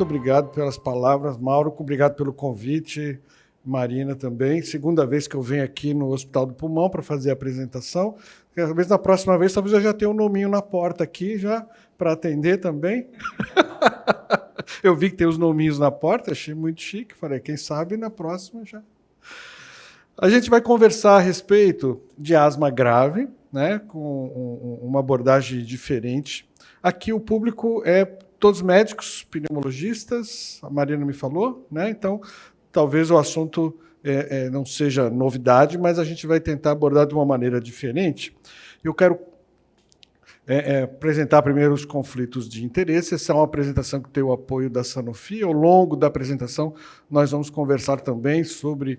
muito obrigado pelas palavras, Mauro, obrigado pelo convite, Marina também. Segunda vez que eu venho aqui no Hospital do Pulmão para fazer a apresentação. Talvez na próxima vez, talvez eu já tenha um nominho na porta aqui já para atender também. Eu vi que tem os nominhos na porta, achei muito chique. Falei, quem sabe na próxima já. A gente vai conversar a respeito de asma grave, né, com uma abordagem diferente. Aqui o público é todos médicos, pneumologistas, a Marina me falou, né? Então, talvez o assunto não seja novidade, mas a gente vai tentar abordar de uma maneira diferente. Eu quero apresentar primeiro os conflitos de interesse. Essa é uma apresentação que tem o apoio da Sanofi. Ao longo da apresentação, nós vamos conversar também sobre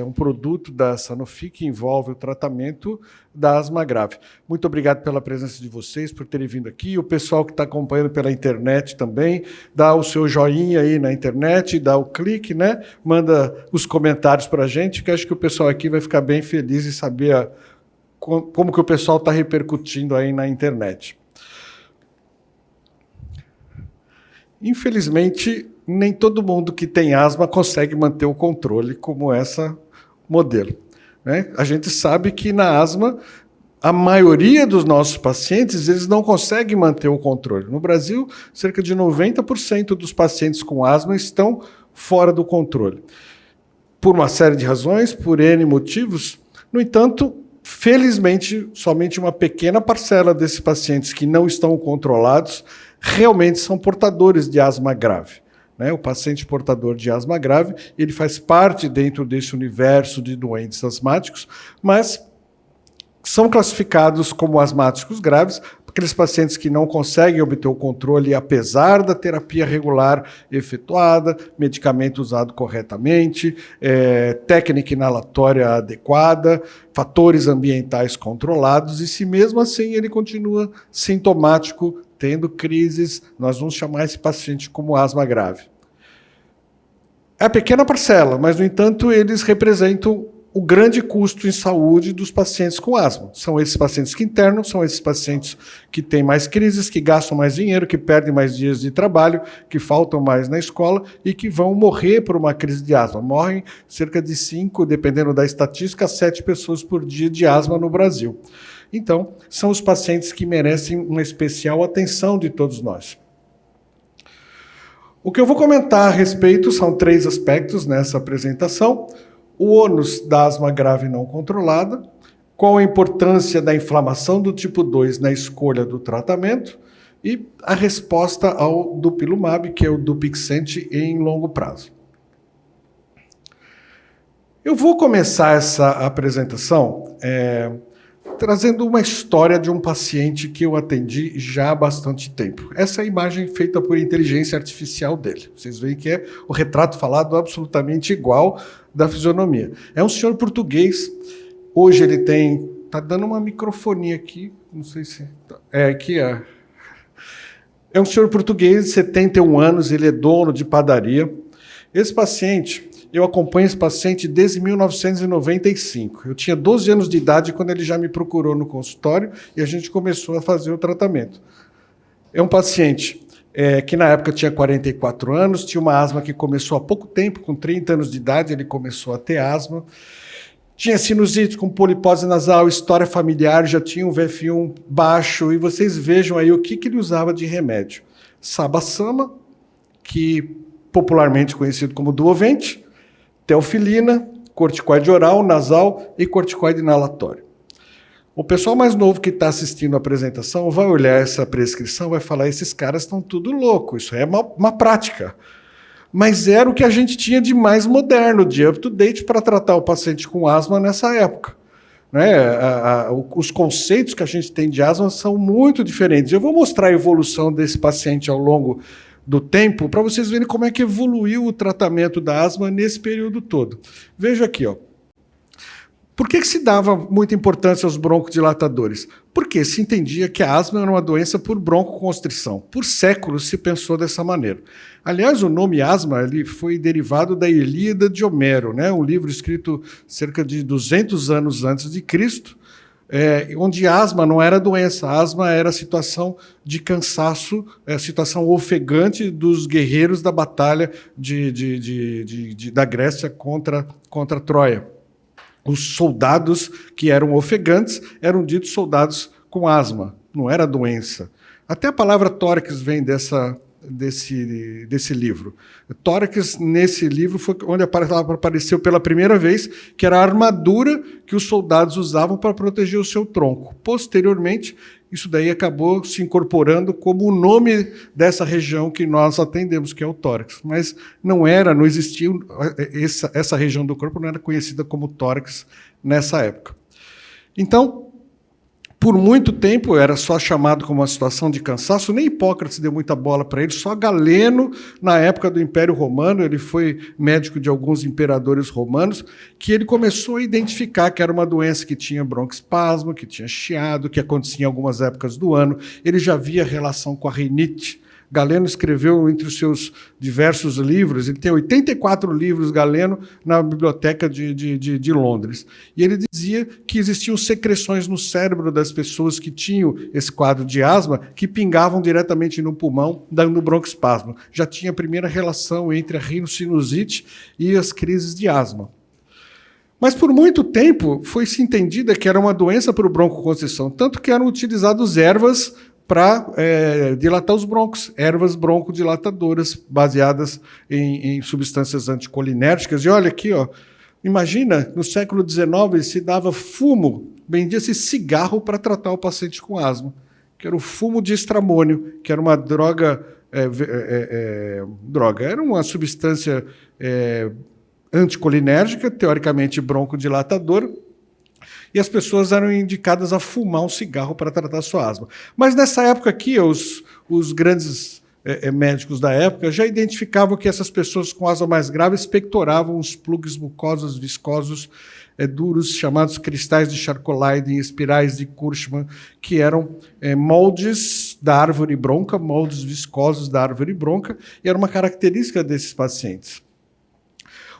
um produto da Sanofi que envolve o tratamento da asma grave. Muito obrigado pela presença de vocês, por terem vindo aqui. O pessoal que está acompanhando pela internet também, dá o seu joinha aí na internet, dá o clique, né? Manda os comentários para a gente, que acho que o pessoal aqui vai ficar bem feliz em saber como que o pessoal está repercutindo aí na internet. Infelizmente, nem todo mundo que tem asma consegue manter o controle como essa modelo, né? A gente sabe que na asma, a maioria dos nossos pacientes, eles não conseguem manter o controle. No Brasil, cerca de 90% dos pacientes com asma estão fora do controle. Por uma série de razões, por N motivos. No entanto, felizmente, somente uma pequena parcela desses pacientes que não estão controlados realmente são portadores de asma grave, né? O paciente portador de asma grave, ele faz parte dentro desse universo de doentes asmáticos, mas são classificados como asmáticos graves aqueles pacientes que não conseguem obter o controle apesar da terapia regular efetuada, medicamento usado corretamente, técnica inalatória adequada, fatores ambientais controlados, e se mesmo assim ele continua sintomático, tendo crises, nós vamos chamar esse paciente como asma grave. É a pequena parcela, mas, no entanto, eles representam o grande custo em saúde dos pacientes com asma. São esses pacientes que internam, são esses pacientes que têm mais crises, que gastam mais dinheiro, que perdem mais dias de trabalho, que faltam mais na escola e que vão morrer por uma crise de asma. Morrem cerca de 5, dependendo da estatística, 7 pessoas por dia de asma no Brasil. Então, são os pacientes que merecem uma especial atenção de todos nós. O que eu vou comentar a respeito são 3 aspectos nessa apresentação. O ônus da asma grave não controlada, qual a importância da inflamação do tipo 2 na escolha do tratamento e a resposta ao dupilumab, que é o Dupixent em longo prazo. Eu vou começar essa apresentação trazendo uma história de um paciente que eu atendi já há bastante tempo. Essa é a imagem feita por inteligência artificial dele. Vocês veem que é o retrato falado absolutamente igual da fisionomia. É um senhor português. Hoje ele tem... Está dando uma microfonia aqui. Não sei se... aqui, ó. É um senhor português de 71 anos. Ele é dono de padaria. Esse paciente... Eu acompanho esse paciente desde 1995. Eu tinha 12 anos de idade quando ele já me procurou no consultório e a gente começou a fazer o tratamento. É um paciente que na época tinha 44 anos, tinha uma asma que começou há pouco tempo, com 30 anos de idade ele começou a ter asma. Tinha sinusite com polipose nasal, história familiar, já tinha um VF1 baixo, e vocês vejam aí o que ele usava de remédio. Sabasama, que popularmente conhecido como Duovent, teofilina, corticoide oral, nasal e corticoide inalatório. O pessoal mais novo que está assistindo a apresentação vai olhar essa prescrição e vai falar, esses caras estão tudo louco, isso é uma prática. Mas era o que a gente tinha de mais moderno, de up-to-date, para tratar o paciente com asma nessa época. Né? Os conceitos que a gente tem de asma são muito diferentes. Eu vou mostrar a evolução desse paciente ao longo do tempo, para vocês verem como é que evoluiu o tratamento da asma nesse período todo. Veja aqui, ó. Por que se dava muita importância aos broncodilatadores? Porque se entendia que a asma era uma doença por broncoconstrição. Por séculos se pensou dessa maneira. Aliás, o nome asma ele foi derivado da Ilíada de Homero, né? Um livro escrito cerca de 200 anos antes de Cristo, onde asma não era doença, asma era situação de cansaço, situação ofegante dos guerreiros da batalha da Grécia contra Troia. Os soldados que eram ofegantes eram ditos soldados com asma, não era doença. Até a palavra tórax vem desse livro. Tórax, nesse livro, foi onde apareceu pela primeira vez, que era a armadura que os soldados usavam para proteger o seu tronco. Posteriormente, isso daí acabou se incorporando como o nome dessa região que nós atendemos, que é o tórax. Mas não existia, essa região do corpo não era conhecida como tórax nessa época. Então, por muito tempo era só chamado como uma situação de cansaço, nem Hipócrates deu muita bola para ele, só Galeno, na época do Império Romano, ele foi médico de alguns imperadores romanos, que ele começou a identificar que era uma doença que tinha broncoespasmo, que tinha chiado, que acontecia em algumas épocas do ano. Ele já via relação com a rinite. Galeno escreveu entre os seus diversos livros, ele tem 84 livros, Galeno, na biblioteca de Londres. E ele dizia que existiam secreções no cérebro das pessoas que tinham esse quadro de asma, que pingavam diretamente no pulmão, dando broncoespasmo. Já tinha a primeira relação entre a rinocinusite e as crises de asma. Mas por muito tempo foi-se entendida que era uma doença por broncoconstrição, tanto que eram utilizadas ervas para dilatar os brônquios, ervas broncodilatadoras baseadas em substâncias anticolinérgicas. E olha aqui, ó, imagina, no século XIX se dava fumo, vendia-se cigarro para tratar o paciente com asma, que era o fumo de estramônio, que era uma droga, era uma substância anticolinérgica, teoricamente broncodilatadora, e as pessoas eram indicadas a fumar um cigarro para tratar sua asma. Mas nessa época aqui, os grandes médicos da época já identificavam que essas pessoas com asma mais grave expectoravam os plugs mucosos viscosos duros, chamados cristais de Charcot-Leyden, espirais de Curchman, que eram moldes da árvore bronca, moldes viscosos da árvore bronca, e era uma característica desses pacientes.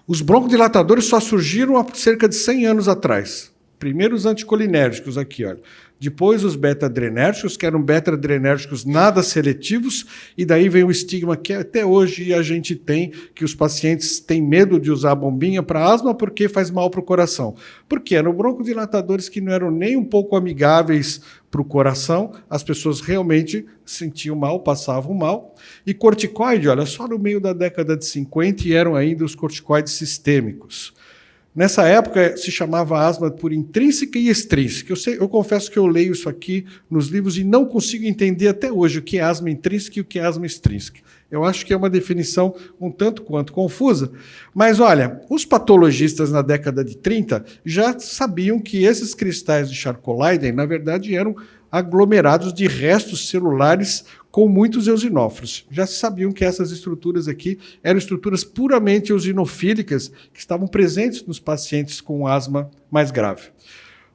Os broncodilatadores só surgiram há cerca de 100 anos atrás. Primeiro os anticolinérgicos aqui, olha. Depois os beta-adrenérgicos, que eram beta-adrenérgicos nada seletivos, e daí vem o estigma que até hoje a gente tem, que os pacientes têm medo de usar a bombinha para asma porque faz mal para o coração. Porque eram broncodilatadores que não eram nem um pouco amigáveis para o coração, as pessoas realmente sentiam mal, passavam mal. E corticoide, olha, só no meio da década de 50 e eram ainda os corticoides sistêmicos. Nessa época se chamava asma por intrínseca e extrínseca. Eu confesso que eu leio isso aqui nos livros e não consigo entender até hoje o que é asma intrínseca e o que é asma extrínseca. Eu acho que é uma definição um tanto quanto confusa. Mas olha, os patologistas na década de 30 já sabiam que esses cristais de Charcot-Leyden, na verdade, eram aglomerados de restos celulares com muitos eosinófilos. Já se sabiam que essas estruturas aqui eram estruturas puramente eosinofílicas que estavam presentes nos pacientes com asma mais grave.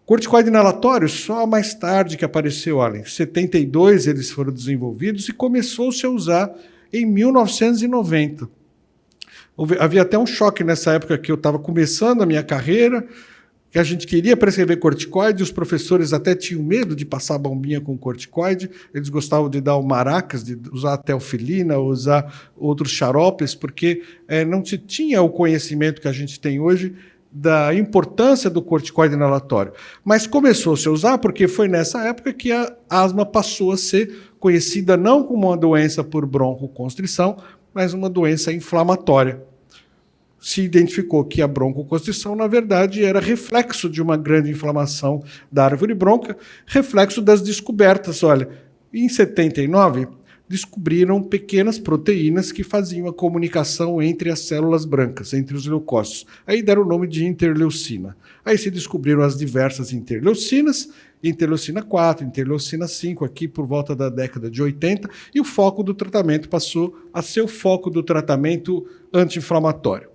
Corticoide inalatório, só mais tarde que apareceu, olha, em 72 eles foram desenvolvidos e começou-se a usar em 1990. Havia até um choque nessa época que eu estava começando a minha carreira, que a gente queria prescrever corticoide, os professores até tinham medo de passar bombinha com corticoide, eles gostavam de dar o maracas, de usar a teofilina, usar outros xaropes, porque não se tinha o conhecimento que a gente tem hoje da importância do corticoide inalatório. Mas começou-se a usar porque foi nessa época que a asma passou a ser conhecida não como uma doença por broncoconstrição, mas uma doença inflamatória. Se identificou que a broncoconstrição, na verdade, era reflexo de uma grande inflamação da árvore bronca, reflexo das descobertas. Olha, em 79, descobriram pequenas proteínas que faziam a comunicação entre as células brancas, entre os leucócitos. Aí deram o nome de interleucina. Aí se descobriram as diversas interleucinas, interleucina 4, interleucina 5, aqui por volta da década de 80, e o foco do tratamento passou a ser o foco do tratamento anti-inflamatório.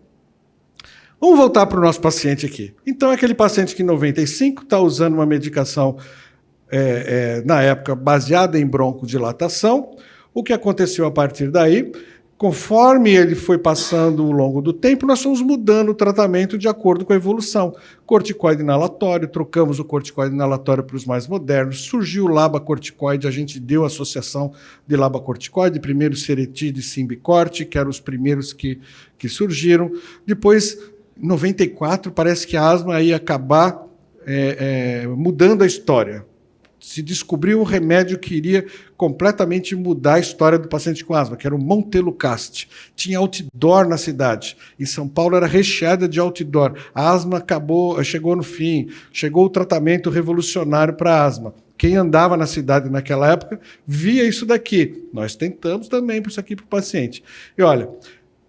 Vamos voltar para o nosso paciente aqui. Então, aquele paciente que em 95 está usando uma medicação, na época, baseada em broncodilatação. O que aconteceu a partir daí? Conforme ele foi passando ao longo do tempo, nós fomos mudando o tratamento de acordo com a evolução. Corticoide inalatório, trocamos o corticoide inalatório para os mais modernos, surgiu o labacorticoide, a gente deu a associação de labacorticoide, primeiro Seretide e Symbicort, que eram os primeiros que surgiram. Depois, em 94, parece que a asma ia acabar mudando a história. Se descobriu um remédio que iria completamente mudar a história do paciente com asma, que era o Montelukast. Tinha outdoor na cidade. Em São Paulo era recheada de outdoor. A asma chegou no fim. Chegou o tratamento revolucionário para a asma. Quem andava na cidade naquela época via isso daqui. Nós tentamos também isso aqui para o paciente. E olha,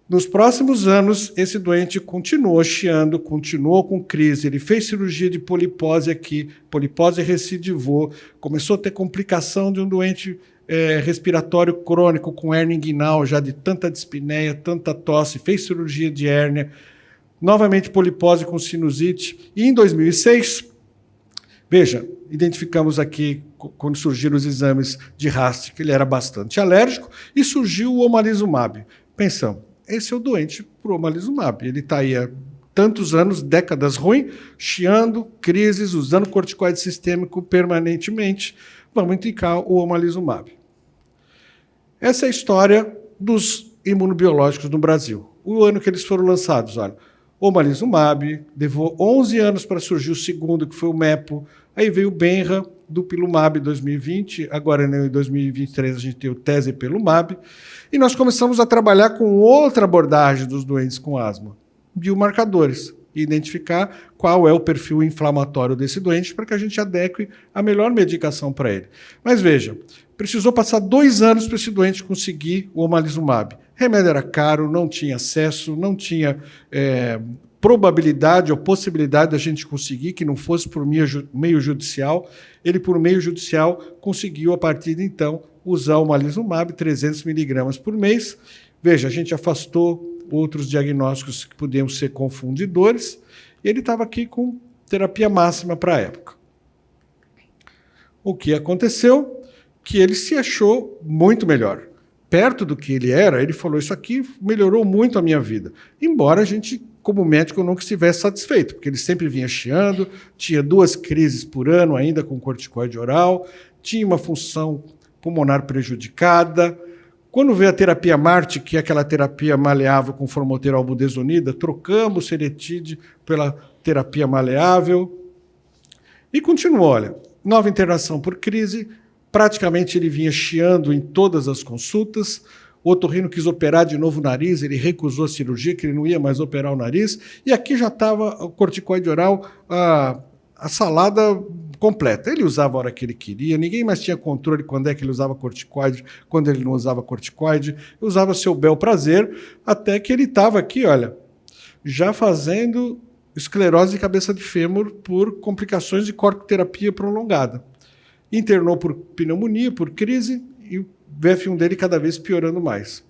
nos próximos anos, esse doente continuou chiando, continuou com crise, ele fez cirurgia de polipose aqui, polipose recidivou, começou a ter complicação de um doente respiratório crônico com hérnia inguinal, já de tanta dispneia, tanta tosse, fez cirurgia de hérnia, novamente polipose com sinusite, e em 2006, veja, identificamos aqui, quando surgiram os exames de rastro, que ele era bastante alérgico, e surgiu o omalizumab. Pensamos, esse é o doente por omalizumab. Ele está aí há tantos anos, décadas ruim, chiando, crises, usando corticoide sistêmico permanentemente. Vamos indicar o omalizumab. Essa é a história dos imunobiológicos no Brasil. O ano que eles foram lançados, olha, omalizumab, levou 11 anos para surgir o segundo, que foi o MEPO. Aí veio o Benra, Dupilumab em 2020, agora em 2023 a gente tem o Tezepelumab, e nós começamos a trabalhar com outra abordagem dos doentes com asma, biomarcadores, e identificar qual é o perfil inflamatório desse doente para que a gente adeque a melhor medicação para ele. Mas veja, precisou passar 2 anos para esse doente conseguir o omalizumab. Remédio era caro, não tinha acesso, não tinha probabilidade ou possibilidade da gente conseguir, que não fosse por meio judicial. Ele, por meio judicial, conseguiu, a partir de então, usar o omalizumab, 300 miligramas por mês. Veja, a gente afastou outros diagnósticos que podiam ser confundidores, e ele estava aqui com terapia máxima para a época. O que aconteceu? Que ele se achou muito melhor. Perto do que ele era, ele falou, isso aqui melhorou muito a minha vida. Embora a gente, como médico, nunca estivesse satisfeito, porque ele sempre vinha chiando, tinha 2 crises por ano ainda com corticoide oral, tinha uma função pulmonar prejudicada. Quando veio a terapia MART, que é aquela terapia maleável com formoterol budesonida, trocamos o Seretide pela terapia maleável e continuou, olha, nova internação por crise, praticamente ele vinha chiando em todas as consultas. O otorrino quis operar de novo o nariz, ele recusou a cirurgia, que ele não ia mais operar o nariz, e aqui já estava o corticoide oral, a salada completa. Ele usava a hora que ele queria, ninguém mais tinha controle quando é que ele usava corticoide, quando ele não usava corticoide, usava seu bel prazer, até que ele estava aqui, olha, já fazendo esclerose de cabeça de fêmur por complicações de corticoterapia prolongada. Internou por pneumonia, por crise, e o VF1 dele cada vez piorando mais.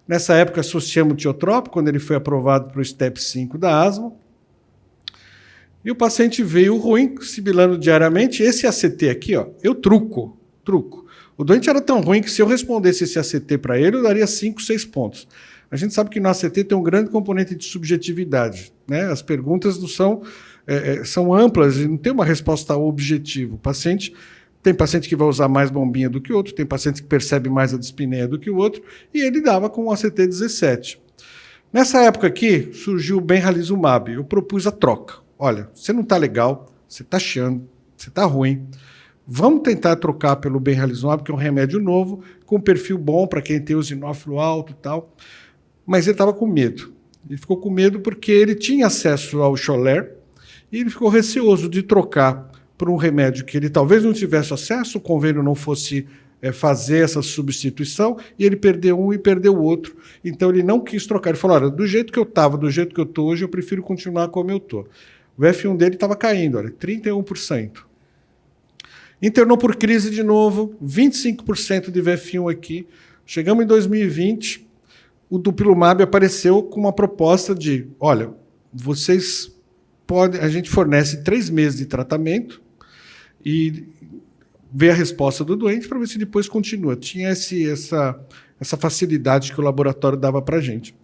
Nessa época, associamos o tiotrópico, quando ele foi aprovado para o STEP 5 da asma. E o paciente veio ruim, sibilando diariamente. Esse ACT aqui, ó, eu truco. O doente era tão ruim que se eu respondesse esse ACT para ele, eu daria 5, 6 pontos. A gente sabe que no ACT tem um grande componente de subjetividade, né? As perguntas não são amplas e não tem uma resposta objetiva. Tem paciente que vai usar mais bombinha do que o outro, tem paciente que percebe mais a dispneia do que o outro, e ele dava com o ACT17. Nessa época aqui, surgiu o benralizumab. Eu propus a troca. Olha, você não está legal, você está chiando, você está ruim. Vamos tentar trocar pelo benralizumab, que é um remédio novo, com perfil bom para quem tem eosinófilo alto e tal. Mas ele estava com medo. Ele ficou com medo porque ele tinha acesso ao Xolair e ele ficou receoso de trocar por um remédio que ele talvez não tivesse acesso, o convênio não fosse fazer essa substituição, e ele perdeu um e perdeu o outro. Então ele não quis trocar. Ele falou, olha, do jeito que eu estava, do jeito que eu estou hoje, eu prefiro continuar como eu estou. O F1 dele estava caindo, olha, 31%. Internou por crise de novo, 25% de VF1 aqui. Chegamos em 2020, o Dupilumab apareceu com uma proposta de, olha, a gente fornece 3 meses de tratamento e vê a resposta do doente para ver se depois continua. Tinha essa facilidade que o laboratório dava para a gente.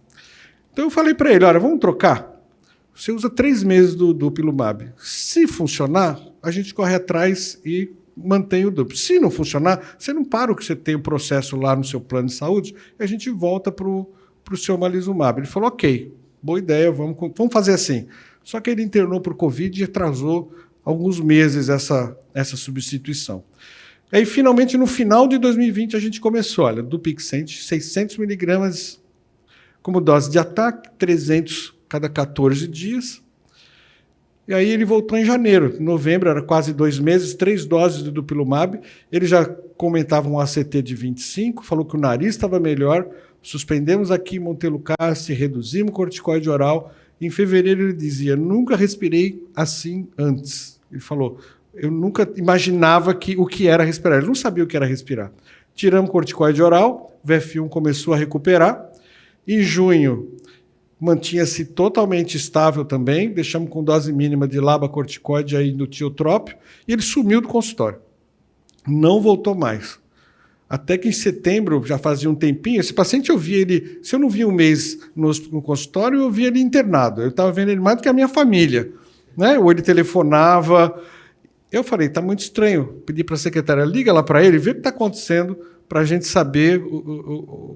Então eu falei para ele, olha, vamos trocar? Você usa 3 meses do Dupilumab. Se funcionar, a gente corre atrás e mantém o duplo. Se não funcionar, você não para o que você tem o processo lá no seu plano de saúde e a gente volta para o seu omalizumab. Ele falou, ok, boa ideia, vamos fazer assim. Só que ele internou por Covid e atrasou alguns meses essa substituição. Aí, finalmente, no final de 2020, a gente começou, olha, Dupixent, 600 miligramas como dose de ataque, 300 cada 14 dias. E aí ele voltou em janeiro. Em novembro, era quase 2 meses, 3 doses do Dupilumab. Ele já comentava um ACT de 25, falou que o nariz estava melhor, suspendemos aqui montelukast, reduzimos o corticoide oral. Em fevereiro ele dizia, nunca respirei assim antes. Ele falou, eu nunca imaginava o que era respirar. Ele não sabia o que era respirar. Tiramos o corticoide oral, o VF1 começou a recuperar. Em junho, mantinha-se totalmente estável também, deixamos com dose mínima de labacorticoide aí no tiotrópio, e ele sumiu do consultório. Não voltou mais. Até que em setembro, já fazia um tempinho, esse paciente eu via ele, se eu não via um mês no consultório, eu via ele internado. Eu estava vendo ele mais do que a minha família, né? Ou ele telefonava. Eu falei, está muito estranho. Pedi para a secretária, liga lá para ele, vê o que está acontecendo, para a gente saber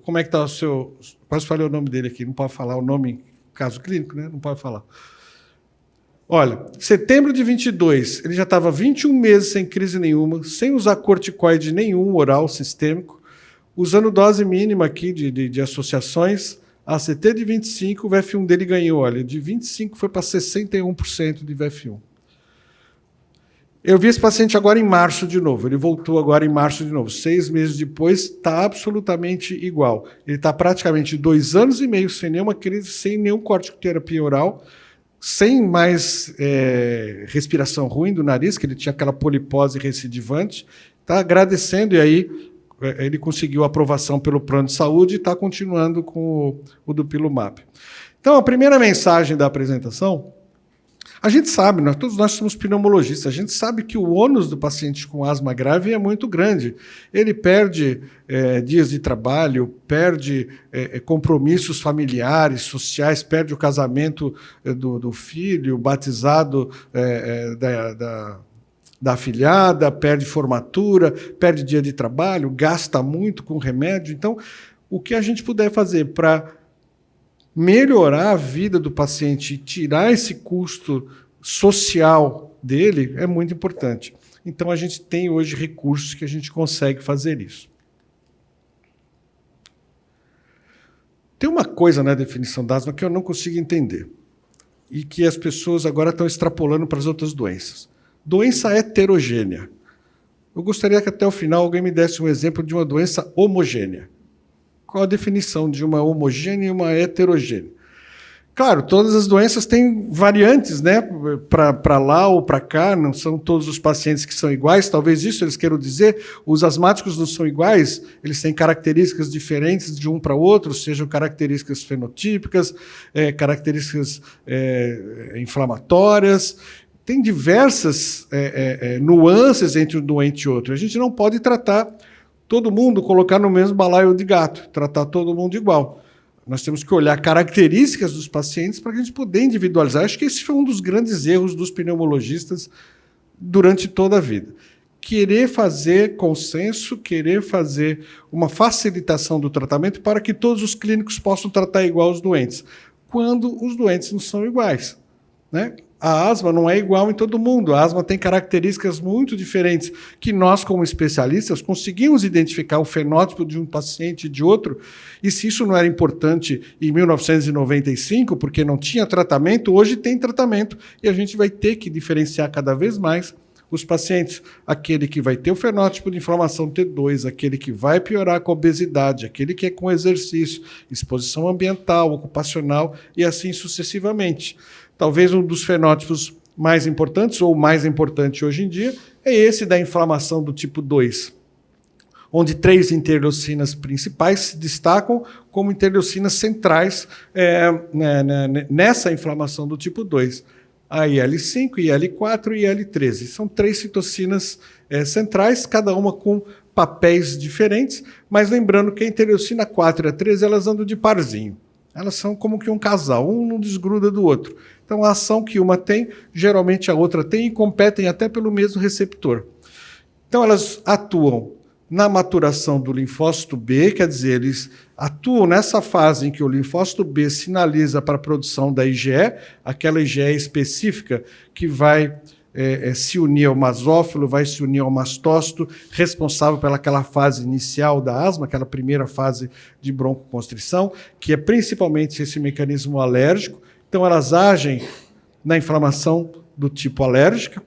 como é que está o seu... Quase falei o nome dele aqui, não pode falar o nome, caso clínico, né? Não pode falar. Olha, setembro de 22, ele já estava 21 meses sem crise nenhuma, sem usar corticoide nenhum oral sistêmico, usando dose mínima aqui de associações, ACT de 25, o VF1 dele ganhou, olha, de 25 foi para 61% de VF1. Eu vi esse paciente agora em março de novo, ele voltou agora em março de novo, 6 meses depois, está absolutamente igual. Ele está praticamente 2 anos e meio sem nenhuma crise, sem nenhum corticoterapia oral, sem mais respiração ruim do nariz, que ele tinha aquela polipose recidivante, está agradecendo, e aí ele conseguiu aprovação pelo plano de saúde e está continuando com o Dupilumab. Então, a primeira mensagem da apresentação, a gente sabe, todos nós somos pneumologistas, a gente sabe que o ônus do paciente com asma grave é muito grande. Ele perde dias de trabalho, perde compromissos familiares, sociais, perde o casamento do filho, o batizado da afilhada, perde formatura, perde dia de trabalho, gasta muito com remédio. Então, o que a gente puder fazer para melhorar a vida do paciente e tirar esse custo social dele é muito importante. Então, a gente tem hoje recursos que a gente consegue fazer isso. Tem uma coisa na definição da asma que eu não consigo entender e que as pessoas agora estão extrapolando para as outras doenças. Doença heterogênea. Eu gostaria que até o final alguém me desse um exemplo de uma doença homogênea. Qual a definição de uma homogênea e uma heterogênea? Claro, todas as doenças têm variantes, né? Para lá ou para cá, não são todos os pacientes que são iguais, talvez isso eles queiram dizer. Os asmáticos não são iguais, eles têm características diferentes de um para outro, sejam características fenotípicas, características inflamatórias. Tem diversas nuances entre um doente e outro. A gente não pode tratar todo mundo, colocar no mesmo balaio de gato, tratar todo mundo igual. Nós temos que olhar características dos pacientes para a gente poder individualizar. Acho que esse foi um dos grandes erros dos pneumologistas durante toda a vida. Querer fazer consenso, querer fazer uma facilitação do tratamento para que todos os clínicos possam tratar igual os doentes, quando os doentes não são iguais, né? A asma não é igual em todo mundo. A asma tem características muito diferentes que nós, como especialistas, conseguimos identificar o fenótipo de um paciente e de outro. E se isso não era importante em 1995, porque não tinha tratamento, hoje tem tratamento. E a gente vai ter que diferenciar cada vez mais os pacientes. Aquele que vai ter o fenótipo de inflamação T2, aquele que vai piorar com a obesidade, aquele que é com exercício, exposição ambiental, ocupacional e assim sucessivamente. Talvez um dos fenótipos mais importantes, ou mais importante hoje em dia, é esse da inflamação do tipo 2, onde 3 interleucinas principais se destacam como interleucinas centrais nessa inflamação do tipo 2. a IL-5, IL-4 e IL-13. São 3 citocinas centrais, cada uma com papéis diferentes, mas lembrando que a interleucina 4 e a 13 elas andam de parzinho. Elas são como que um casal, um não desgruda do outro. Então a ação que uma tem, geralmente a outra tem e competem até pelo mesmo receptor. Então elas atuam na maturação do linfócito B, quer dizer, eles atuam nessa fase em que o linfócito B sinaliza para a produção da IgE, aquela IgE específica que vai se unir ao masófilo, vai se unir ao mastócito, responsável pelaquela fase inicial da asma, aquela primeira fase de broncoconstrição, que é principalmente esse mecanismo alérgico. Então elas agem na inflamação do tipo alérgica.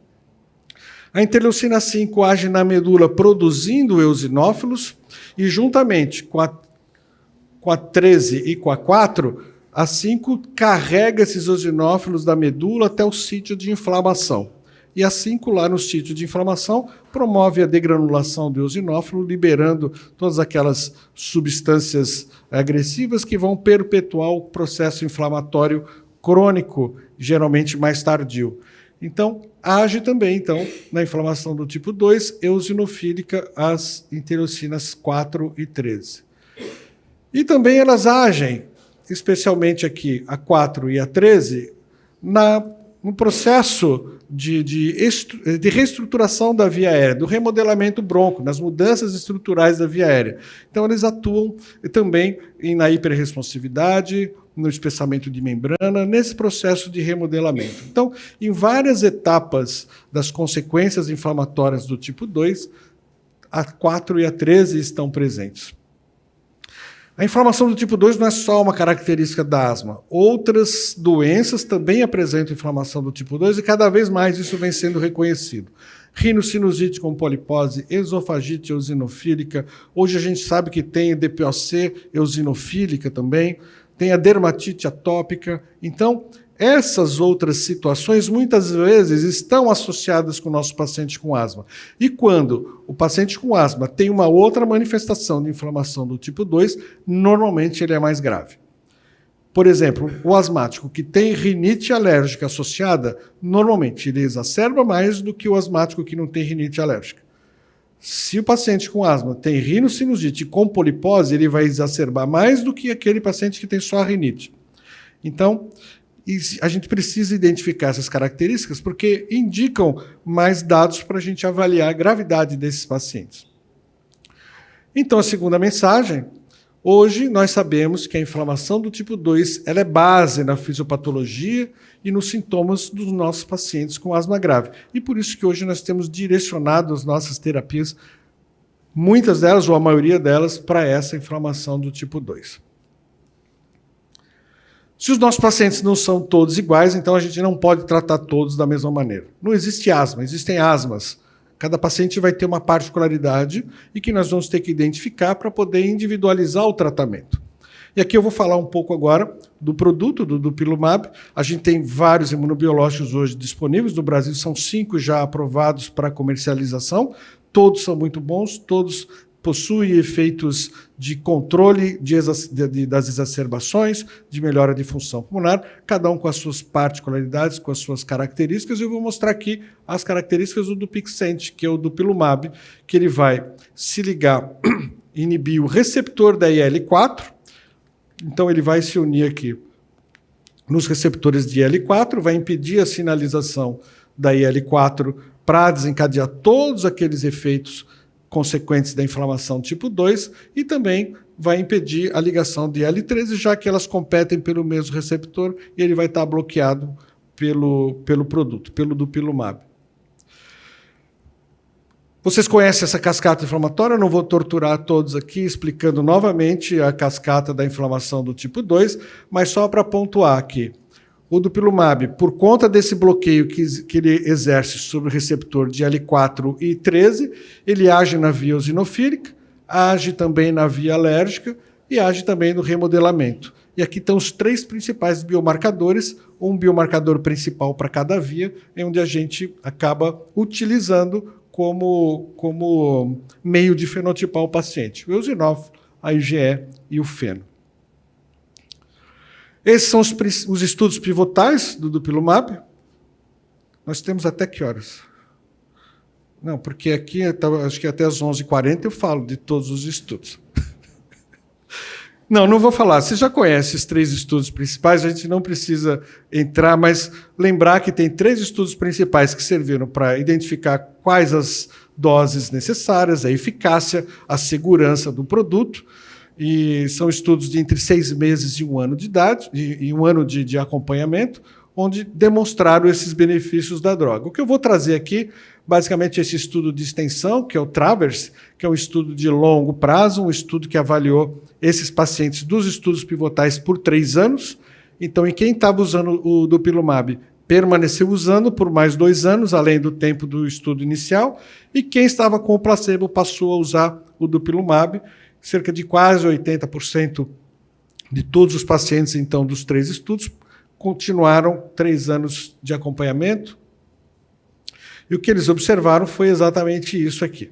A interleucina 5 age na medula produzindo eosinófilos e juntamente com a 13 e com a 4, a 5 carrega esses eosinófilos da medula até o sítio de inflamação. E a 5, lá no sítio de inflamação, promove a degranulação do eosinófilo, liberando todas aquelas substâncias agressivas que vão perpetuar o processo inflamatório crônico, geralmente mais tardio. Então, age também na inflamação do tipo 2, eosinofílica, as interleucinas 4 e 13. E também elas agem, especialmente aqui, a 4 e a 13, no processo de reestruturação da via aérea, do remodelamento bronco, nas mudanças estruturais da via aérea. Então, eles atuam também na hiperresponsividade, no espessamento de membrana, nesse processo de remodelamento. Então, em várias etapas das consequências inflamatórias do tipo 2, a 4 e a 13 estão presentes. A inflamação do tipo 2 não é só uma característica da asma. Outras doenças também apresentam inflamação do tipo 2 e cada vez mais isso vem sendo reconhecido. Rinocinusite com polipose, esofagite eosinofílica. Hoje a gente sabe que tem DPOC eosinofílica também. Tem a dermatite atópica. Então, essas outras situações muitas vezes estão associadas com o nosso paciente com asma. E quando o paciente com asma tem uma outra manifestação de inflamação do tipo 2, normalmente ele é mais grave. Por exemplo, o asmático que tem rinite alérgica associada, normalmente ele exacerba mais do que o asmático que não tem rinite alérgica. Se o paciente com asma tem rinocinusite com polipose, ele vai exacerbar mais do que aquele paciente que tem só a rinite. Então, a gente precisa identificar essas características porque indicam mais dados para a gente avaliar a gravidade desses pacientes. Então, a segunda mensagem, hoje nós sabemos que a inflamação do tipo 2 ela é base na fisiopatologia e nos sintomas dos nossos pacientes com asma grave. E por isso que hoje nós temos direcionado as nossas terapias, muitas delas, ou a maioria delas, para essa inflamação do tipo 2. Se os nossos pacientes não são todos iguais, então a gente não pode tratar todos da mesma maneira. Não existe asma, existem asmas. Cada paciente vai ter uma particularidade e que nós vamos ter que identificar para poder individualizar o tratamento. E aqui eu vou falar um pouco agora do produto, do Dupilumab. A gente tem vários imunobiológicos hoje disponíveis. No Brasil são 5 já aprovados para comercialização. Todos são muito bons, todos possui efeitos de controle das exacerbações, de melhora de função pulmonar, cada um com as suas particularidades, com as suas características. Eu vou mostrar aqui as características do Dupixent, que é o Dupilumab, que ele vai se ligar, inibir o receptor da IL-4, então ele vai se unir aqui nos receptores de IL-4, vai impedir a sinalização da IL-4 para desencadear todos aqueles efeitos consequentes da inflamação tipo 2 e também vai impedir a ligação de IL-13, já que elas competem pelo mesmo receptor e ele vai estar bloqueado pelo produto, pelo Dupilumab. Vocês conhecem essa cascata inflamatória, eu não vou torturar todos aqui explicando novamente a cascata da inflamação do tipo 2, mas só para pontuar aqui. O Dupilumab, por conta desse bloqueio que ele exerce sobre o receptor de L4 e 13, ele age na via eosinofílica, age também na via alérgica e age também no remodelamento. E aqui estão os 3 principais biomarcadores, um biomarcador principal para cada via, em onde a gente acaba utilizando como meio de fenotipar o paciente. O eosinófilo, a IgE e o feno. Esses são os estudos pivotais do Dupilumab. Nós temos até que horas? Não, porque aqui, acho que até às 11h40 eu falo de todos os estudos. Não vou falar. Você já conhece os 3 estudos principais, a gente não precisa entrar, mas lembrar que tem 3 estudos principais que serviram para identificar quais as doses necessárias, a eficácia, a segurança do produto, e são estudos de entre 6 meses e 1 ano de idade, e 1 ano de acompanhamento, onde demonstraram esses benefícios da droga. O que eu vou trazer aqui, basicamente, esse estudo de extensão, que é o TRAVERS, que é um estudo de longo prazo, um estudo que avaliou esses pacientes dos estudos pivotais por 3 anos. Então, em quem estava usando o dupilumab, permaneceu usando por mais 2 anos, além do tempo do estudo inicial, e quem estava com o placebo passou a usar o dupilumab. Cerca de quase 80% de todos os pacientes, então, dos 3 estudos, continuaram 3 anos de acompanhamento. E o que eles observaram foi exatamente isso aqui.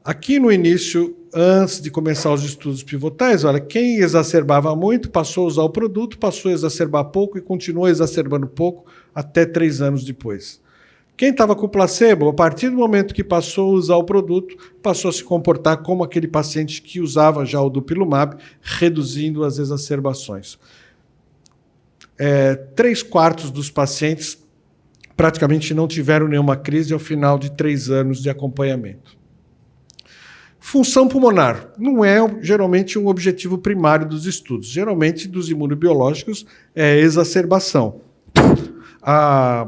Aqui no início, antes de começar os estudos pivotais, olha, quem exacerbava muito passou a usar o produto, passou a exacerbar pouco e continuou exacerbando pouco até 3 anos depois. Quem estava com placebo, a partir do momento que passou a usar o produto, passou a se comportar como aquele paciente que usava já o dupilumab, reduzindo as exacerbações. 3/4 dos pacientes praticamente não tiveram nenhuma crise ao final de 3 anos de acompanhamento. Função pulmonar não é geralmente um objetivo primário dos estudos. Geralmente, dos imunobiológicos, é a exacerbação. A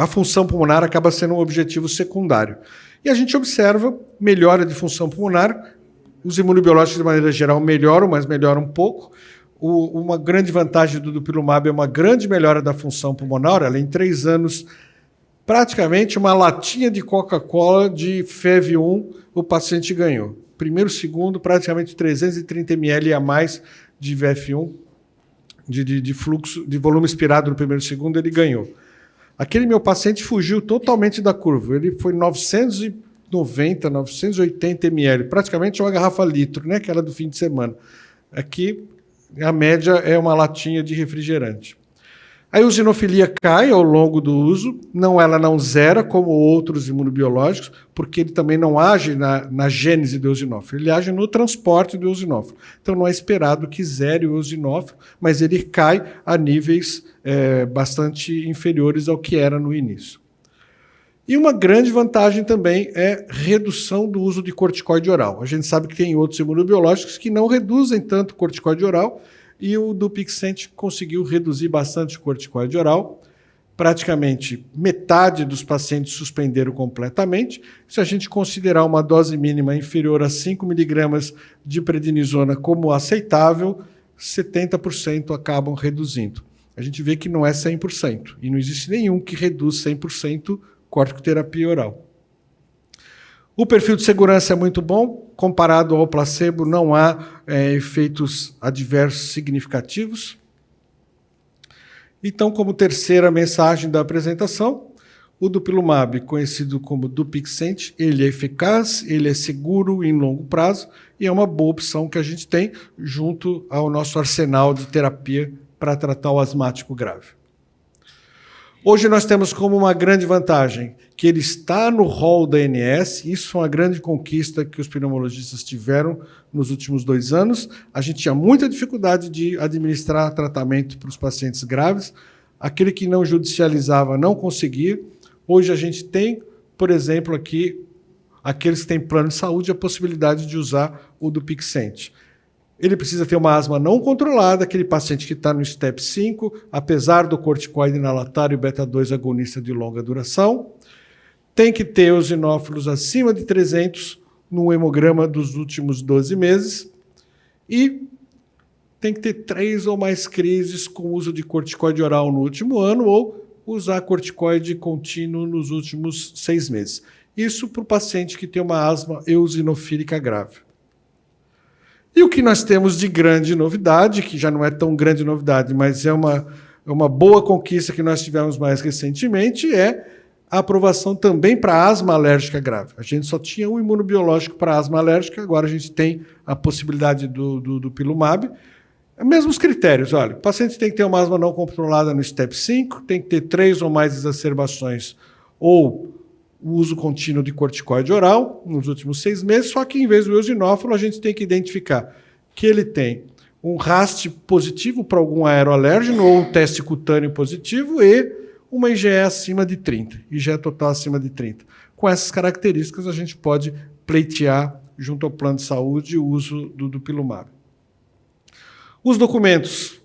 função pulmonar acaba sendo um objetivo secundário. E a gente observa melhora de função pulmonar. Os imunobiológicos, de maneira geral, melhoram, mas melhoram um pouco. Uma grande vantagem do dupilumab é uma grande melhora da função pulmonar. Ela, em 3 anos, praticamente uma latinha de Coca-Cola de FEV1 o paciente ganhou. Primeiro, segundo, praticamente 330 ml a mais de VF1, de fluxo, de volume expirado no primeiro e segundo, ele ganhou. Aquele meu paciente fugiu totalmente da curva. Ele foi 990, 980 ml, praticamente uma garrafa litro, né? Aquela do fim de semana. Aqui, a média é uma latinha de refrigerante. A eosinofilia cai ao longo do uso, ela não zera como outros imunobiológicos, porque ele também não age na gênese do eosinófilo, ele age no transporte do eosinófilo. Então não é esperado que zere o eosinófilo, mas ele cai a níveis bastante inferiores ao que era no início. E uma grande vantagem também é redução do uso de corticoide oral. A gente sabe que tem outros imunobiológicos que não reduzem tanto o corticoide oral, e o Dupixent conseguiu reduzir bastante o corticoide oral. Praticamente metade dos pacientes suspenderam completamente. Se a gente considerar uma dose mínima inferior a 5 mg de prednisona como aceitável, 70% acabam reduzindo. A gente vê que não é 100%, e não existe nenhum que reduz 100% corticoterapia oral. O perfil de segurança é muito bom, comparado ao placebo, não há efeitos adversos significativos. Então, como terceira mensagem da apresentação, o dupilumab, conhecido como Dupixent, ele é eficaz, ele é seguro em longo prazo e é uma boa opção que a gente tem junto ao nosso arsenal de terapia para tratar o asmático grave. Hoje nós temos como uma grande vantagem que ele está no rol da ANS. Isso foi uma grande conquista que os pneumologistas tiveram nos últimos 2 anos. A gente tinha muita dificuldade de administrar tratamento para os pacientes graves. Aquele que não judicializava não conseguia. Hoje a gente tem, por exemplo, aqui, aqueles que têm plano de saúde, a possibilidade de usar o Dupixent. Ele precisa ter uma asma não controlada, aquele paciente que está no STEP 5, apesar do corticoide inalatório e beta-2 agonista de longa duração. Tem que ter eosinófilos acima de 300 no hemograma dos últimos 12 meses. E tem que ter 3 ou mais crises com uso de corticoide oral no último ano ou usar corticoide contínuo nos últimos 6 meses. Isso para o paciente que tem uma asma eosinofílica grave. E o que nós temos de grande novidade, que já não é tão grande novidade, mas é uma boa conquista que nós tivemos mais recentemente, é a aprovação também para asma alérgica grave. A gente só tinha um imunobiológico para asma alérgica, agora a gente tem a possibilidade do dupilumab. Mesmos critérios, olha, o paciente tem que ter uma asma não controlada no STEP 5, tem que ter 3 ou mais exacerbações ou o uso contínuo de corticoide oral nos últimos 6 meses, só que em vez do eosinófilo a gente tem que identificar que ele tem um RAST positivo para algum aeroalérgeno ou um teste cutâneo positivo e uma IgE acima de 30, IgE total acima de 30. Com essas características a gente pode pleitear junto ao plano de saúde o uso do dupilumab. Os documentos,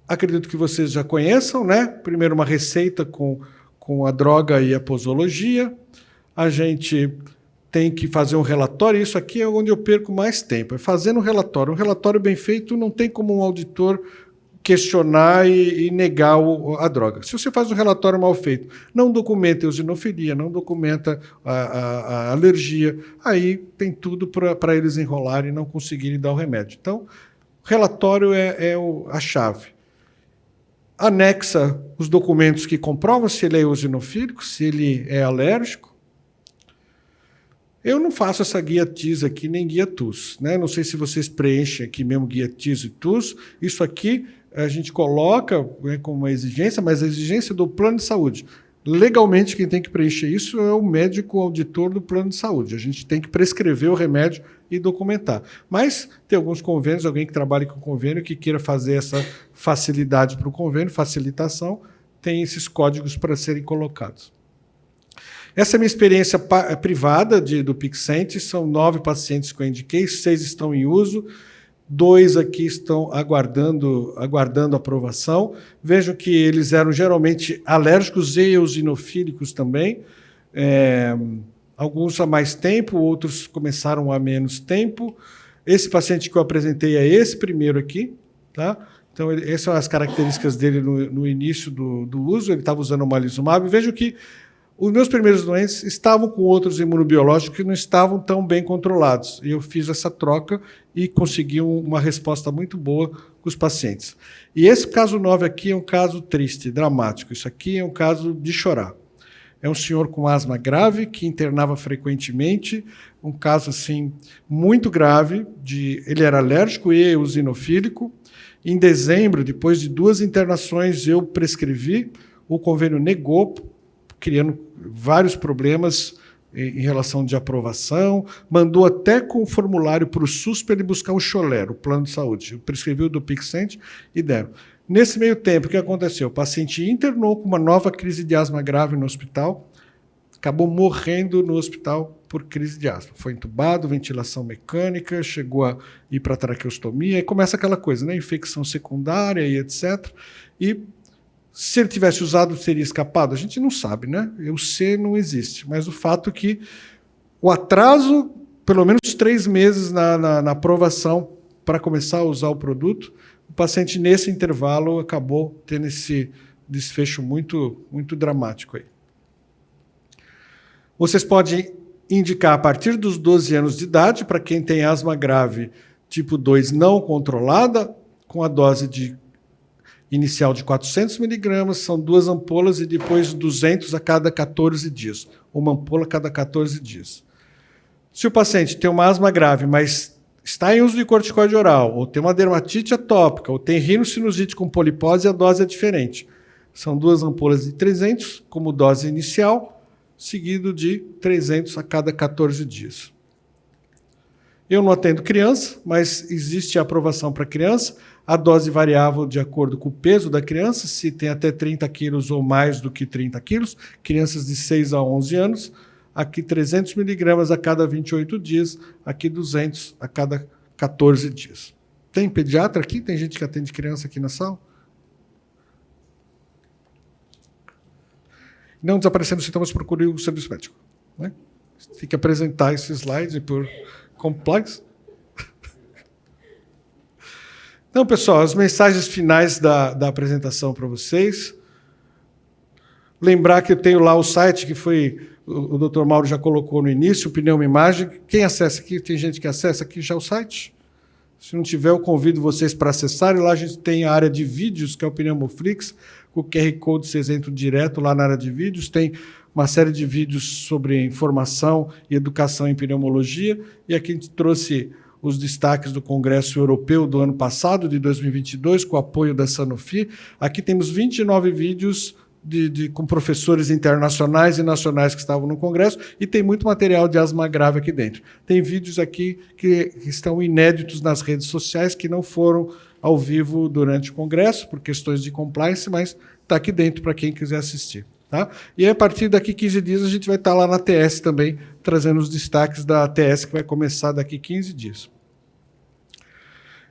acredito que vocês já conheçam, né? Primeiro uma receita com a droga e a posologia. A gente tem que fazer um relatório, isso aqui é onde eu perco mais tempo, é fazendo um relatório. Um relatório bem feito não tem como um auditor questionar e negar a droga. Se você faz um relatório mal feito, não documenta a eosinofilia, não documenta a alergia, aí tem tudo para eles enrolarem e não conseguirem dar o remédio. Então, relatório é a chave. Anexa os documentos que comprovam se ele é eosinofílico, se ele é alérgico. Eu não faço essa guia TIS aqui, nem guia TUS, né? Não sei se vocês preenchem aqui mesmo guia TIS e TUS. Isso aqui a gente coloca, né, como uma exigência, mas a exigência do plano de saúde. Legalmente, quem tem que preencher isso é o médico auditor do plano de saúde. A gente tem que prescrever o remédio e documentar. Mas tem alguns convênios, alguém que trabalha com convênio que queira fazer essa facilidade para o convênio, facilitação, tem esses códigos para serem colocados. Essa é a minha experiência privada do Pixente, são 9 pacientes que eu indiquei, 6 estão em uso, 2 aqui estão aguardando aprovação. Vejam que eles eram geralmente alérgicos e eosinofílicos também. Alguns há mais tempo, outros começaram há menos tempo. Esse paciente que eu apresentei é esse primeiro aqui. Tá? Então, essas são as características dele no início do uso. Ele estava usando o omalizumab. Vejam que os meus primeiros doentes estavam com outros imunobiológicos que não estavam tão bem controlados. E eu fiz essa troca e consegui uma resposta muito boa com os pacientes. E esse caso 9 aqui é um caso triste, dramático. Isso aqui é um caso de chorar. É um senhor com asma grave que internava frequentemente, um caso assim muito grave. Ele era alérgico e eosinofílico. Em dezembro, depois de 2 internações, eu prescrevi, o convênio negou, criando vários problemas em relação de aprovação, mandou até com o formulário para o SUS para ele buscar o Xolero, o plano de saúde. Eu prescrevi o do Pixente e deram. Nesse meio tempo, o que aconteceu? O paciente internou com uma nova crise de asma grave no hospital, acabou morrendo no hospital por crise de asma. Foi entubado, ventilação mecânica, chegou a ir para traqueostomia, e começa aquela coisa, né? Infecção secundária e etc. E se ele tivesse usado, teria escapado? A gente não sabe, né? O C não existe. Mas o fato é que o atraso, pelo menos 3 meses na aprovação para começar a usar o produto, o paciente, nesse intervalo, acabou tendo esse desfecho muito, muito dramático aí. Vocês podem indicar a partir dos 12 anos de idade, para quem tem asma grave tipo 2 não controlada, com a dose inicial de 400 miligramas, são 2 ampolas e depois 200 a cada 14 dias. Uma ampola a cada 14 dias. Se o paciente tem uma asma grave, mas está em uso de corticoide oral, ou tem uma dermatite atópica, ou tem rinocinusite com polipose, a dose é diferente. São 2 ampolas de 300 como dose inicial, seguido de 300 a cada 14 dias. Eu não atendo criança, mas existe a aprovação para criança. A dose variável de acordo com o peso da criança, se tem até 30 quilos ou mais do que 30 quilos, crianças de 6 a 11 anos, aqui 300 miligramas a cada 28 dias, aqui 200 a cada 14 dias. Tem pediatra aqui? Tem gente que atende criança aqui na sala? Não desaparecendo sintomas, procure o serviço médico. Né? Tem que apresentar esse slide por compliance. Então, pessoal, as mensagens finais da apresentação para vocês. Lembrar que eu tenho lá o site que o Dr. Mauro já colocou no início, o Pneuma Imagem. Quem acessa aqui, tem gente que acessa aqui já o site. Se não tiver, eu convido vocês para acessarem. Lá a gente tem a área de vídeos, que é o Pneumoflix, com o QR Code vocês entram direto lá na área de vídeos. Tem uma série de vídeos sobre informação e educação em pneumologia. E aqui a gente trouxe os destaques do Congresso Europeu do ano passado, de 2022, com o apoio da Sanofi. Aqui temos 29 vídeos com professores internacionais e nacionais que estavam no Congresso, e tem muito material de asma grave aqui dentro. Tem vídeos aqui que estão inéditos nas redes sociais, que não foram ao vivo durante o Congresso, por questões de compliance, mas está aqui dentro para quem quiser assistir. Tá? E a partir daqui 15 dias a gente vai estar lá na TS também, trazendo os destaques da TS, que vai começar daqui 15 dias.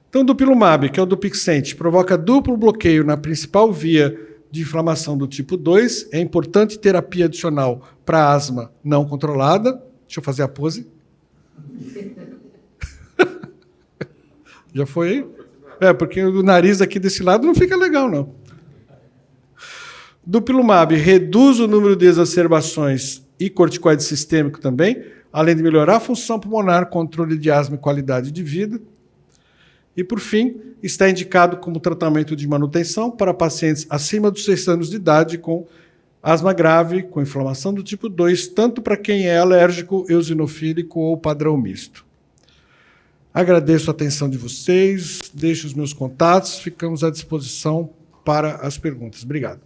Então, o Dupilumab, que é o Dupixent, provoca duplo bloqueio na principal via de inflamação do tipo 2, é importante terapia adicional para asma não controlada. Deixa eu fazer a pose. Já foi aí? Porque o nariz aqui desse lado não fica legal, não. Dupilumab reduz o número de exacerbações e corticoide sistêmico também, além de melhorar a função pulmonar, controle de asma e qualidade de vida. E, por fim, está indicado como tratamento de manutenção para pacientes acima dos 6 anos de idade com asma grave, com inflamação do tipo 2, tanto para quem é alérgico, eosinofílico ou padrão misto. Agradeço a atenção de vocês, deixo os meus contatos, ficamos à disposição para as perguntas. Obrigado.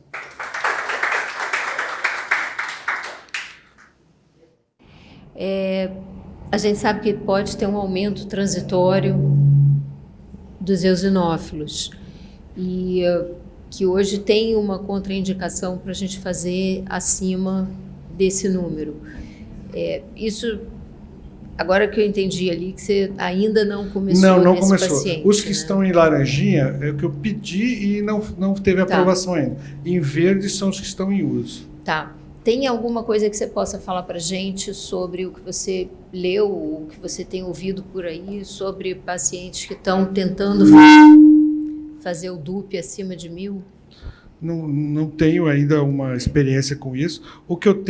A gente sabe que pode ter um aumento transitório dos eosinófilos e que hoje tem uma contraindicação para a gente fazer acima desse número. Isso, agora que eu entendi ali, que você ainda não começou não nesse começou. paciente. Os que estão em laranjinha é o que eu pedi e não teve aprovação ainda. Em verde são os que estão em uso. Tá. Tem alguma coisa que você possa falar para a gente sobre o que você leu, o que você tem ouvido por aí, sobre pacientes que estão tentando fazer o DUP acima de 1000? Não tenho ainda uma experiência com isso. O que eu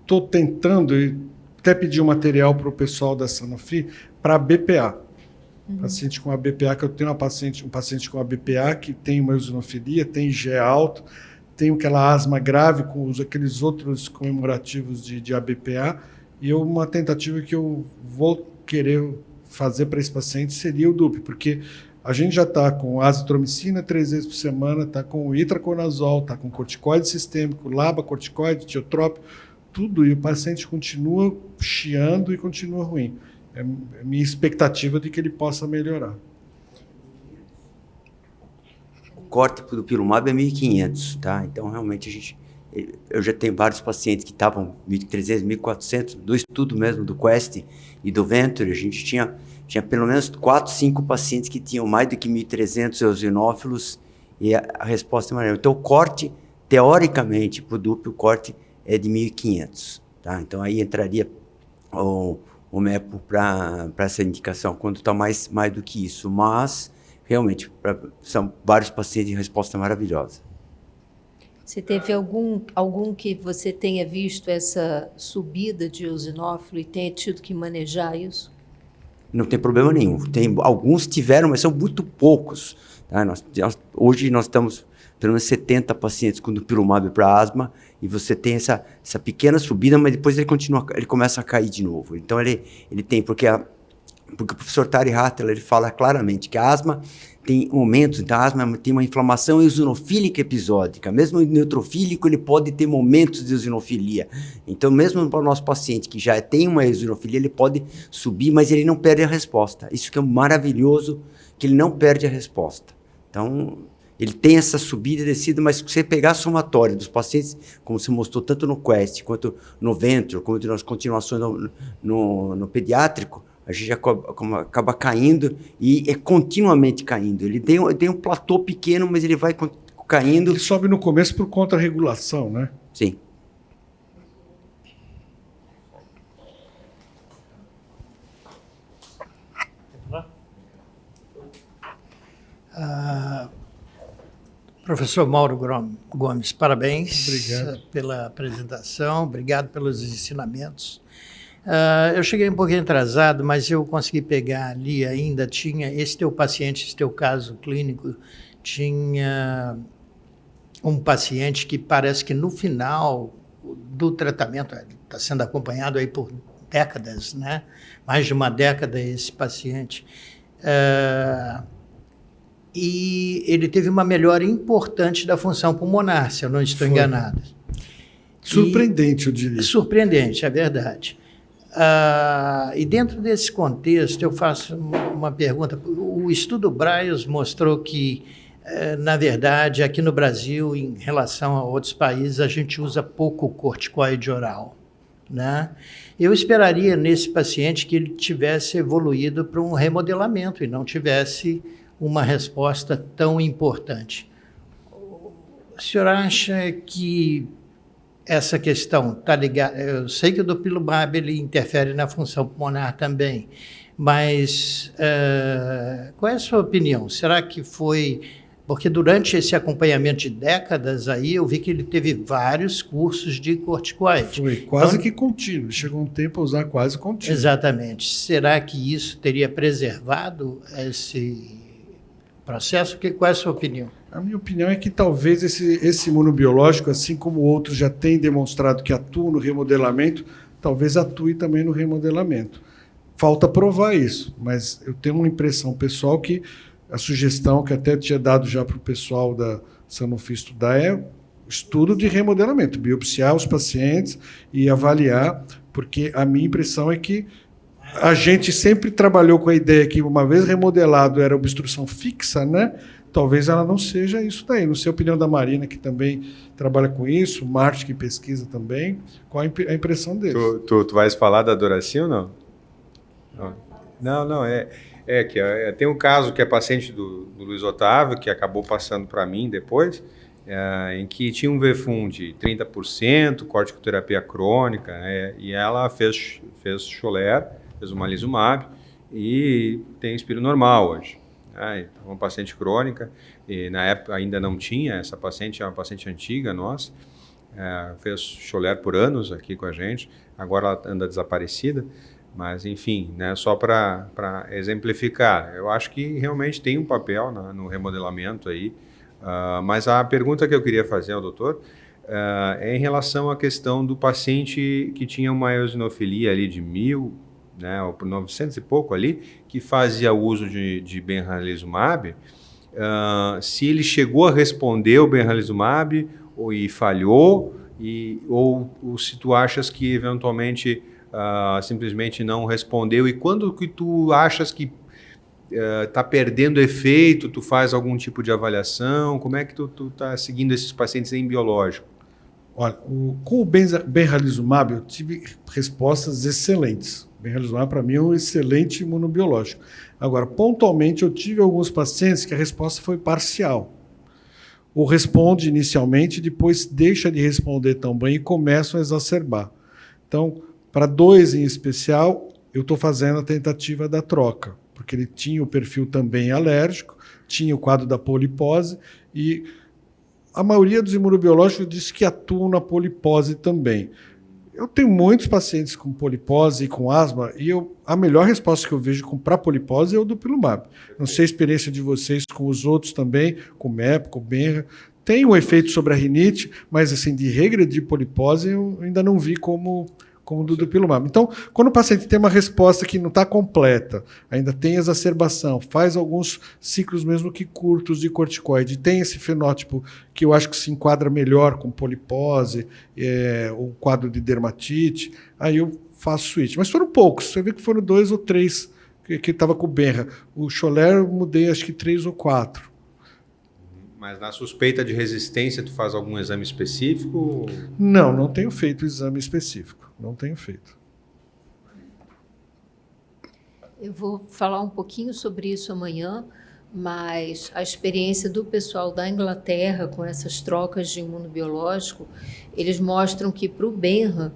estou tentando, e até pedi um material para o pessoal da Sanofi, para BPA. Paciente com ABPA, que eu tenho um paciente com ABPA que tem uma eosinofilia, tem IgE alto, tem aquela asma grave com aqueles outros comemorativos de ABPA, e uma tentativa que eu vou querer fazer para esse paciente seria o DUP, porque a gente já está com azitromicina 3 vezes por semana, está com o itraconazol, está com corticoide sistêmico, labacorticoide, tiotrópico, tudo, e o paciente continua chiando e continua ruim. É a minha expectativa de que ele possa melhorar. O corte do Dupilumab é 1.500, tá? Então, realmente, eu já tenho vários pacientes que estavam 1.300, 1.400, do estudo mesmo do Quest e do Venture, a gente tinha pelo menos 4, 5 pacientes que tinham mais do que 1.300 eosinófilos e a resposta é maior. Então, o corte, teoricamente, para o DUP, o corte é de 1.500, tá? Então, aí entraria o MEPO para essa indicação, quando está mais do que isso, mas realmente são vários pacientes de resposta maravilhosa. Você teve algum que você tenha visto essa subida de eosinófilo e tenha tido que manejar isso? Não tem problema nenhum. Alguns tiveram, mas são muito poucos. Tá? Hoje nós estamos pelo menos 70 pacientes com Dupilumab para asma, e você tem essa pequena subida, mas depois ele começa a cair de novo. Então ele tem, porque o professor Tari Hattler, ele fala claramente que a asma tem momentos, então a asma tem uma inflamação eosinofílica episódica, mesmo o neutrofílico ele pode ter momentos de eosinofilia. Então mesmo para o nosso paciente que já tem uma eosinofilia, ele pode subir, mas ele não perde a resposta. Isso que é maravilhoso, que ele não perde a resposta. Então ele tem essa subida e descida, mas se você pegar a somatória dos pacientes, como você mostrou tanto no Quest, quanto no Venture, quanto nas continuações no pediátrico, a gente já acaba caindo e é continuamente caindo. Ele tem um platô pequeno, mas ele vai caindo. Ele sobe no começo por contra-regulação, né? Sim. Professor Mauro Gomes, parabéns. Obrigado pela apresentação, obrigado pelos ensinamentos. Eu cheguei um pouquinho atrasado, mas eu consegui pegar ali, ainda tinha, esse teu paciente, esse teu caso clínico, tinha um paciente que parece que no final do tratamento, está sendo acompanhado aí por décadas, né? Mais de uma década esse paciente. E ele teve uma melhora importante da função pulmonar, se eu não estou enganado. Surpreendente, eu diria. Surpreendente, é verdade. E dentro desse contexto, eu faço uma pergunta. O estudo Bryos mostrou que, na verdade, aqui no Brasil, em relação a outros países, a gente usa pouco corticoide oral, né? Eu esperaria nesse paciente que ele tivesse evoluído para um remodelamento e não tivesse uma resposta tão importante. O senhor acha que essa questão está ligada? Eu sei que o dupilumab ele interfere na função pulmonar também, mas qual é a sua opinião? Será que foi... Porque durante esse acompanhamento de décadas aí, eu vi que ele teve vários cursos de corticoide. Foi quase que contínuo. Chegou um tempo a usar quase contínuo. Exatamente. Será que isso teria preservado esse processo? Qual é a sua opinião? A minha opinião é que talvez esse imunobiológico, assim como outros já têm demonstrado que atuam no remodelamento, talvez atue também no remodelamento. Falta provar isso, mas eu tenho uma impressão pessoal que a sugestão que até tinha dado já para o pessoal da Sanofi estudar é estudo de remodelamento, biopsiar os pacientes e avaliar, porque a minha impressão é que a gente sempre trabalhou com a ideia que uma vez remodelado era obstrução fixa, né? Talvez ela não seja isso daí. Não sei a opinião da Marina, que também trabalha com isso, o Marte, que pesquisa também. Qual a impressão deles? Tu vais falar da Doracil ou não? Não, tem um caso que é paciente do Luiz Otávio, que acabou passando para mim depois, em que tinha um VFUM de 30%, corticoterapia crônica, e ela fez Xolair, fez uma lisumab e tem espiro normal hoje. Uma paciente crônica, e na época ainda não tinha, essa paciente é uma paciente antiga nossa, fez Xolair por anos aqui com a gente, agora ela anda desaparecida, mas enfim, né, só para exemplificar, eu acho que realmente tem um papel no remodelamento aí, mas a pergunta que eu queria fazer ao doutor é em relação à questão do paciente que tinha uma eosinofilia ali de 1.000, né, ou por 900 e pouco ali, que fazia uso de benralizumab, se ele chegou a responder o benralizumab e falhou, ou se tu achas que eventualmente simplesmente não respondeu, e quando que tu achas que está perdendo efeito, tu faz algum tipo de avaliação, como é que tu está seguindo esses pacientes em biológico? Olha, com o benralizumab eu tive respostas excelentes. O benralizumab para mim é um excelente imunobiológico. Agora, pontualmente eu tive alguns pacientes que a resposta foi parcial. Ou responde inicialmente, depois deixa de responder tão bem e começam a exacerbar. Então, para 2 em especial, eu estou fazendo a tentativa da troca, porque ele tinha o perfil também alérgico, tinha o quadro da polipose, e a maioria dos imunobiológicos diz que atuam na polipose também. Eu tenho muitos pacientes com polipose e com asma, e a melhor resposta que eu vejo para polipose é o dupilumab. Não sei a experiência de vocês com os outros também, com o MEP, com o Benra. Tem um efeito sobre a rinite, mas assim, de regredir polipose eu ainda não vi como do dupilumab. Então, quando o paciente tem uma resposta que não está completa, ainda tem exacerbação, faz alguns ciclos mesmo que curtos de corticoide, tem esse fenótipo que eu acho que se enquadra melhor com polipose, o quadro de dermatite, aí eu faço switch. Mas foram poucos, você vê que foram 2 ou 3 que estava com o Benra. O Xolair eu mudei acho que 3 ou 4. Mas na suspeita de resistência, tu faz algum exame específico? Não tenho feito exame específico. Não tenho feito. Eu vou falar um pouquinho sobre isso amanhã, mas a experiência do pessoal da Inglaterra com essas trocas de imunobiológico, eles mostram que para o Benra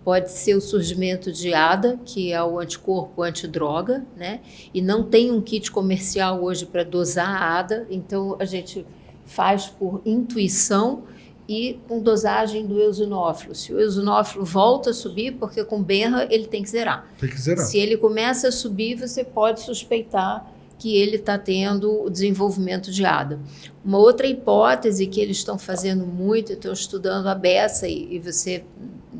pode ser o surgimento de ADA, que é o anticorpo antidroga, né? E não tem um kit comercial hoje para dosar a ADA, então a gente faz por intuição e com dosagem do eosinófilo. Se o eosinófilo volta a subir, porque com Benra ele tem que zerar. Tem que zerar. Se ele começa a subir, você pode suspeitar que ele está tendo o desenvolvimento de ADA. Uma outra hipótese que eles estão fazendo muito, estão estudando a beça, e você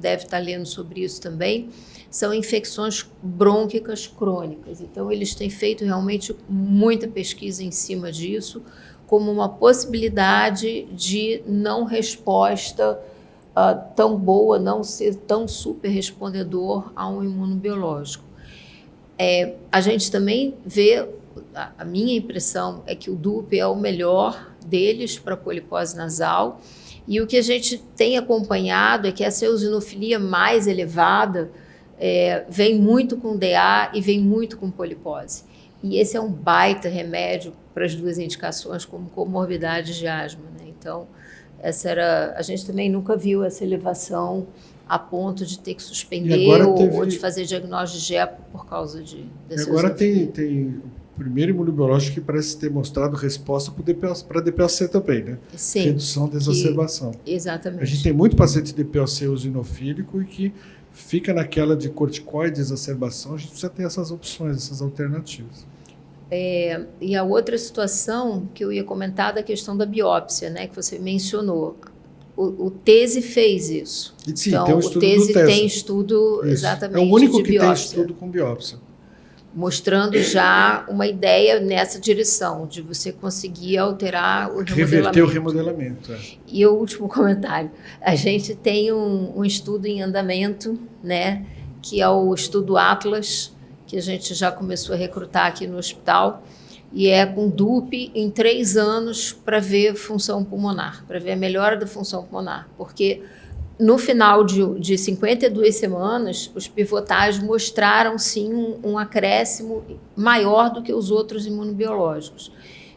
deve estar lendo sobre isso também, são infecções brônquicas crônicas. Então, eles têm feito realmente muita pesquisa em cima disso, como uma possibilidade de não resposta tão boa, não ser tão super respondedor a um imunobiológico. A gente também vê, a minha impressão é que o DUP é o melhor deles para polipose nasal, e o que a gente tem acompanhado é que essa eosinofilia mais elevada vem muito com DA e vem muito com polipose. E esse é um baita remédio para as duas indicações como comorbidade de asma, né? Então, a gente também nunca viu essa elevação a ponto de ter que suspender ou de fazer diagnóstico de GEPO por causa dessa agora tem o primeiro imunobiológico que parece ter mostrado resposta para DPOC também, né? Sim. Redução da exacerbação. Exatamente. A gente tem muito paciente de DPOC eosinofílico e que fica naquela de corticoide, exacerbação. A gente precisa ter essas opções, essas alternativas. E a outra situação que eu ia comentar da questão da biópsia, né, que você mencionou. O TESE fez isso. Sim, então, tem um estudo o TESE do TESE. tem estudo Isso. exatamente É o único de que biópsia, tem estudo com biópsia. mostrando já uma ideia nessa direção, de você conseguir alterar o remodelamento. Reverter o remodelamento. E o último comentário. A gente tem um estudo em andamento, né, que é o estudo Atlas, que a gente já começou a recrutar aqui no hospital, e é com DUP em 3 anos para ver função pulmonar, para ver a melhora da função pulmonar. Porque no final de 52 semanas, os pivotais mostraram, sim, um acréscimo maior do que os outros imunobiológicos.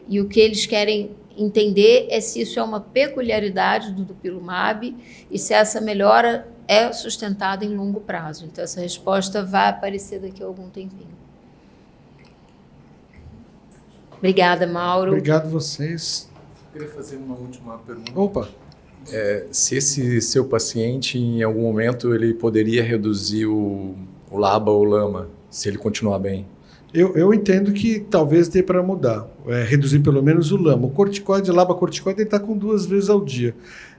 E o que eles querem entender é se isso é uma peculiaridade do dupilumab e se essa melhora é sustentada em longo prazo. Então, essa resposta vai aparecer daqui a algum tempinho. Obrigada, Mauro. Obrigado a vocês. Eu queria fazer uma última pergunta. Opa! Se esse seu paciente, em algum momento, ele poderia reduzir o LABA ou LAMA, se ele continuar bem? Eu entendo que talvez dê para mudar, reduzir pelo menos o LAMA. O corticoide, LABA corticoide, ele está com 2 vezes ao dia.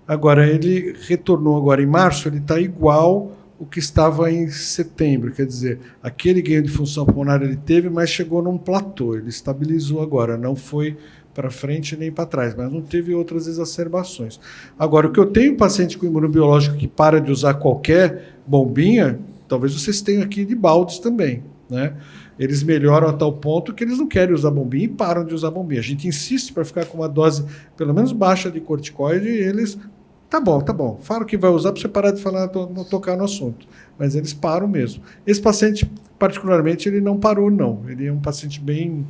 Agora, ele retornou agora em março, ele está igual o que estava em setembro. Quer dizer, aquele ganho de função pulmonar ele teve, mas chegou num platô. Ele estabilizou agora, não foi para frente nem para trás, mas não teve outras exacerbações. Agora, o que eu tenho um paciente com imunobiológico que para de usar qualquer bombinha, talvez vocês tenham aqui de baldes também, né? Eles melhoram a tal ponto que eles não querem usar bombinha e param de usar bombinha. A gente insiste para ficar com uma dose pelo menos baixa de corticoide e eles... Tá bom. Fala o que vai usar para você parar de falar, não tocar no assunto. Mas eles param mesmo. Esse paciente, particularmente, ele não parou, não. Ele é um paciente bem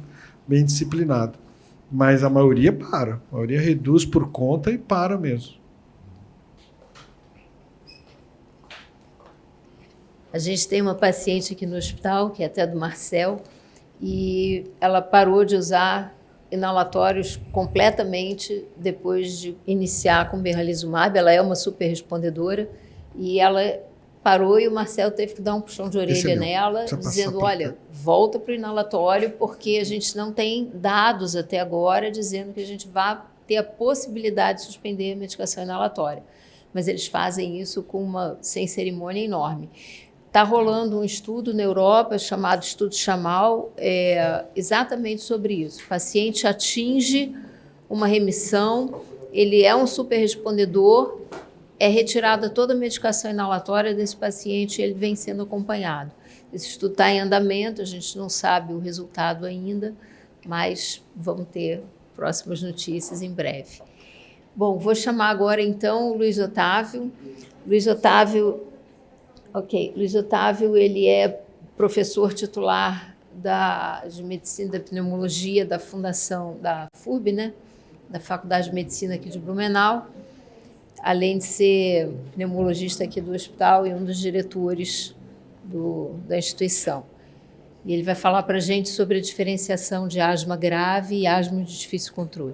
disciplinado. Mas a maioria para. A maioria reduz por conta e para mesmo. A gente tem uma paciente aqui no hospital, que é até do Marcel, e ela parou de usar inalatórios completamente depois de iniciar com berralizumab. Ela é uma super respondedora e ela parou e o Marcel teve que dar um puxão de orelha nela, dizendo, olha, volta para o inalatório porque a gente não tem dados até agora dizendo que a gente vai ter a possibilidade de suspender a medicação inalatória. Mas eles fazem isso com uma sem cerimônia enorme. Está rolando um estudo na Europa chamado Estudo Chamal, exatamente sobre isso. O paciente atinge uma remissão, ele é um super respondedor, é retirada toda a medicação inalatória desse paciente e ele vem sendo acompanhado. Esse estudo está em andamento, a gente não sabe o resultado ainda, mas vamos ter próximas notícias em breve. Bom, vou chamar agora então o Luiz Otávio. Luiz Otávio, ele é professor titular de Medicina da Pneumologia da Fundação da FURB, né? Da Faculdade de Medicina aqui de Blumenau, além de ser pneumologista aqui do hospital e um dos diretores da instituição. E ele vai falar para a gente sobre a diferenciação de asma grave e asma de difícil controle.